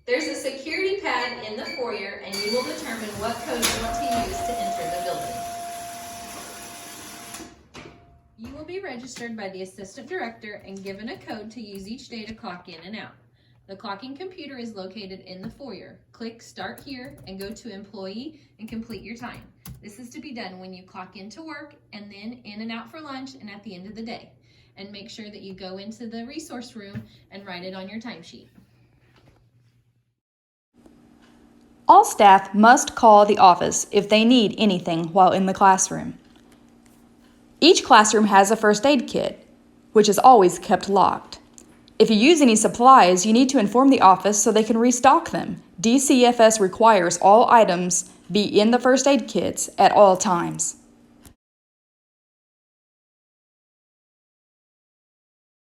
There's a security pad in the foyer, and you will determine what code you want to use to enter the building. You will be registered by the assistant director and given a code to use each day to clock in and out. The clocking computer is located in the foyer. Click Start Here and go to Employee and complete your time. This is to be done when you clock into work and then in and out for lunch and at the end of the day. And make sure that you go into the resource room and write it on your timesheet. All staff must call the office if they need anything while in the classroom. Each classroom has a first aid kit, which is always kept locked. If you use any supplies, you need to inform the office so they can restock them. DCFS requires all items be in the first aid kits at all times.